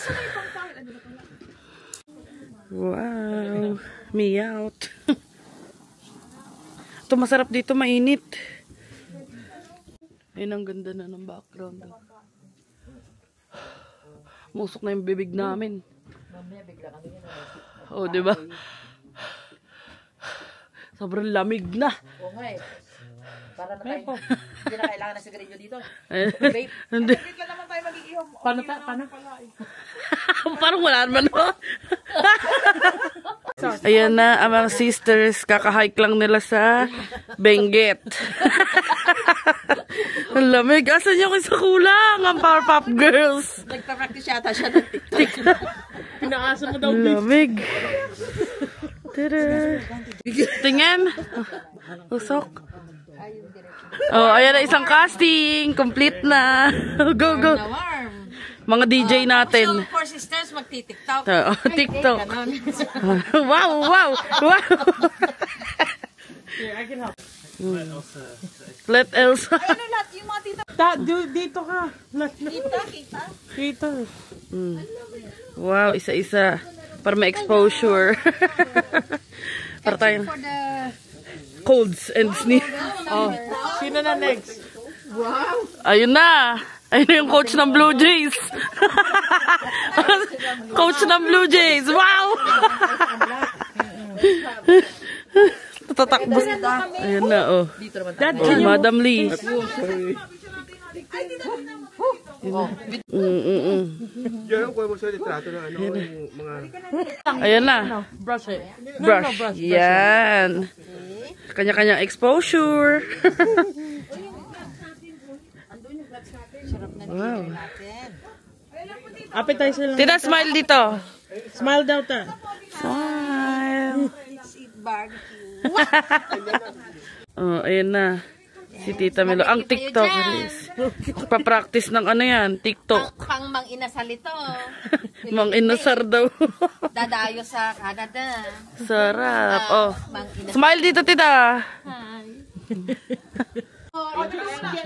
Wow. Me out. Ito masarap dito, mainit. Ayun, ang ganda na ng background. Musok na yung bibig namin. Oh, diba? Sobrang lamig na. Para na tayo. Hindi na kailangan ng sigarilyo dito. Hindi. Wait lang naman tayo mag-iihom. Paano ta? Paano? Parang wala naman, no? Ayan na, ang mga sisters, kakahike lang nila sa Benguet. Ang lamig. Asan yung isa kulang? Ang Powerpuff Girls. Nagpa-practice yata siya ng TikTok. Pinaasa mo daw, Ang lamig. Tada. Tingnan. Usok. Oh, ayan na isang casting. Complete na. Go, go. Mga DJ natin. For sisters, magti-TikTok. TikTok. Wow, wow, wow. Here, I can help. Let Elsa. Ano lahat yung mga tita? Dito ka. Kita. Wow, isa-isa. Para may exposure. Para tayo. For the... Colds and sneeze. Oh, sino na next? Ayun na. Ayun na yung coach ng Blue Jays. Coach ng Blue Jays. Wow! Tatakbo. Ayun na, oh. Dad, Oh, Madam Lee. Diyan ko mo sa litrato ng ano, yung mga... Ayan na. brush it. Brush. Yan. Kanya-kanya exposure. Wow. Appetizer lang. Tita, smile dito. Smile daw ta. Smile. Oh, ayan na. Si Tita Melo. Ang TikTok. Pa-practice ng ano yan. TikTok. Pang mang-inasal ito. Mang-inasar daw. Dadayo sa Canada. Sarap. Oh. Mang-inasal. Smile dito, Tita.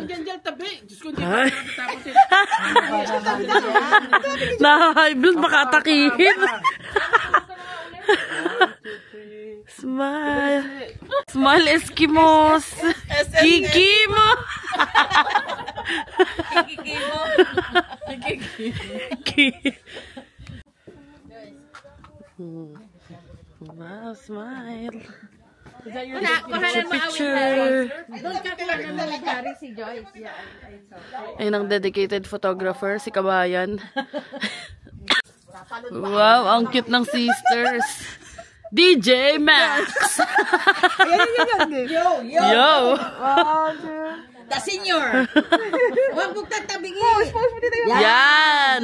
Diyan, tabi. Diyos ko, Ay. Na-high blood. Baka atakihin. Smile. Smile, Eskimos. Kikimo. Wow, smile. Picture. Doon ka kaya na military si Joyce. Ayun ang dedicated photographer, si Kabayan. Wow, ang cute ng sisters. DJ Max! Yo! The senior! Huwag mong tatabingin! Pause mo dito yung... Yan!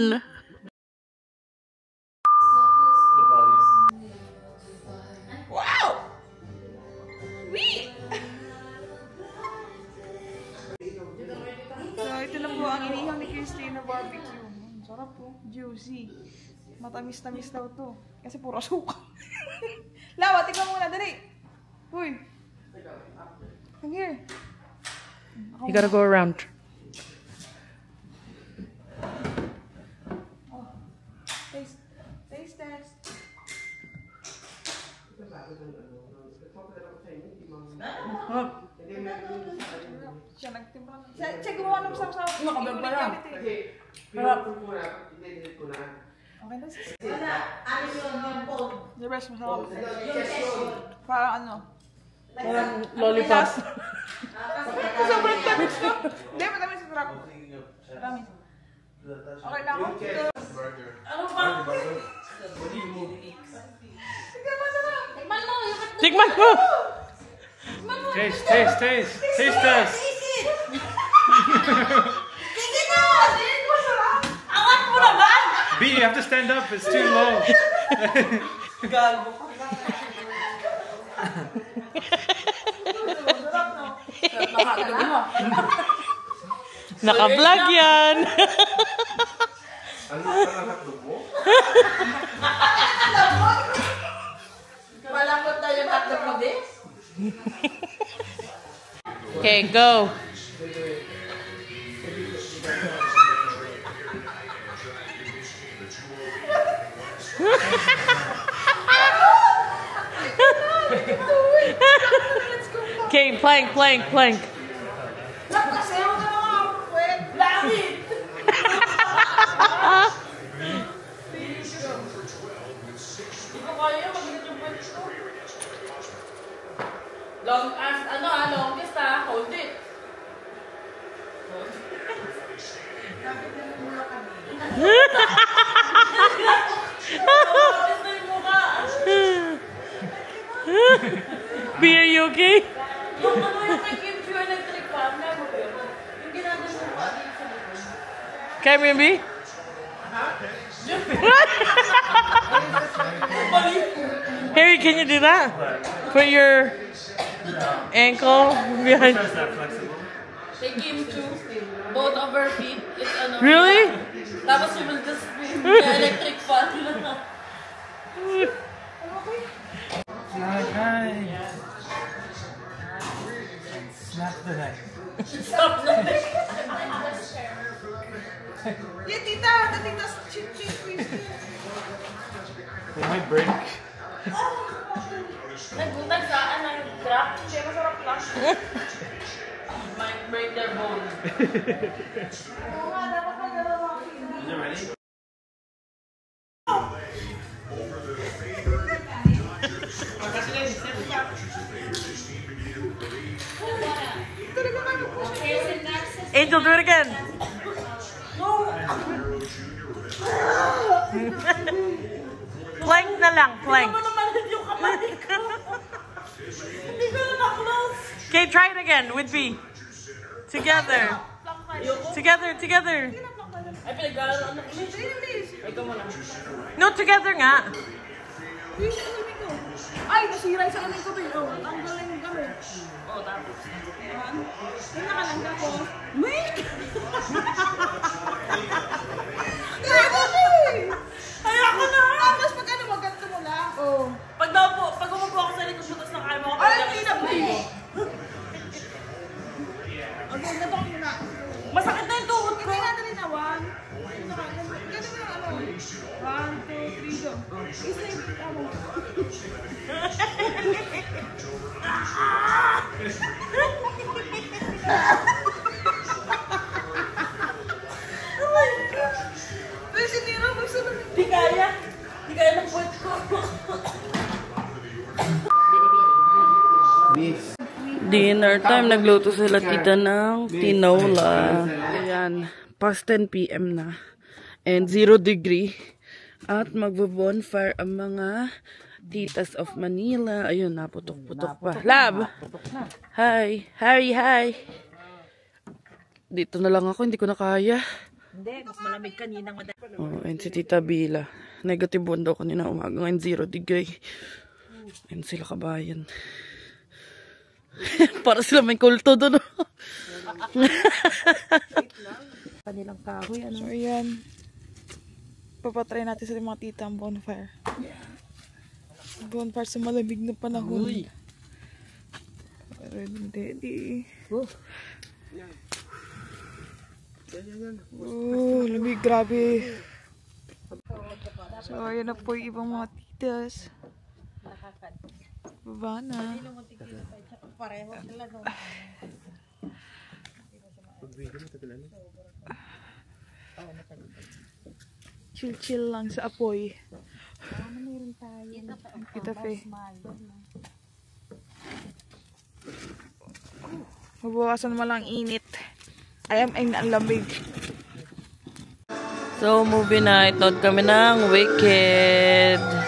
Wow! So, ito na po ang inihang ni Christina barbecue. Sarap po. Juicy. Matamis-tamis daw to. Kasi puro suka. Lawa, tingnan muna. Dali. Uy. Come here. You gotta go around. Oh. Taste. Taste test. Siya nagtimbang. Siya gumawa ng sama-sama. Nakablog pa lang. Okay na sis. The rest masarap. Parang ano? Parang lollipop. Sobrang tamis to. Hindi, matamis sa sarap. Matamis. Okay na ako. Ano ba? Tikman mo! Taste, taste, taste. Taste test. B, you have to stand up. It's too low. Naka-vlog yan! Malapot tayo yung hotdog mo din? Okay, go! Okay, plank, plank, plank. Longest B, are you okay? Cameron B? Harry, can you do that? Put your ankle behind. They came to both of our feet. It's ano. Really? Tapos you will just be electric fan. Snap the neck. Yeah, tita. The tita's chip. They might break. Nagsaan na yung trap. Siya masarap lang. Might break their bones. Is it ready? Angel, do it again. Plank na lang, plank. Okay, try it again with B. Together. Together. Ay, pinag-aaral na. No, together nga. Ay, nasira sa amin ko. Oh, tanggalin yung gamit. Oh, tapos. Yung nakalangga ko. May! Ayoko na! Tapos pag ano, magkanto mo lang. Oh. Pag umupo ako sa likod mo, tapos nakain mo ako. Ay, hindi na po. Okay, ganito ko muna. Masakit na yung tuhod ko. Hindi natin rin na 1. Ganito mo yung ano. 1, 2, 3, go. Isa yung tamo. Oh my God! Ay, sinira mo sa namin. Di kaya ng puwet ko. Dinner time. Nagluto sila tita ng tinola. Ayan. Past 10 p.m. na. And 0 degree. At magbo-bonfire ang mga titas of Manila. Ayun, naputok-putok pa. Lab! Hi! Harry, hi! Dito na lang ako. Hindi ko na kaya. Hindi, mas malamig kaninang madali. Oh, and si Tita Bila. Negative 1 daw kanina umaga. Ngayon 0 degree. And sila kabayan. Para sila may kulto doon. Kanilang kahoy, ano? So, ayan. Papatry natin sa mga tita ang bonfire. Bonfire sa malamig na panahon. Ready. Oh, lamig. Grabe. So, ayan na po yung ibang mga titas. Baba na. Chill lang sa apoy. Kita fe. Mabawasan mo lang init. Ay ang lamig. So, movie night. Nood kami ng Wicked.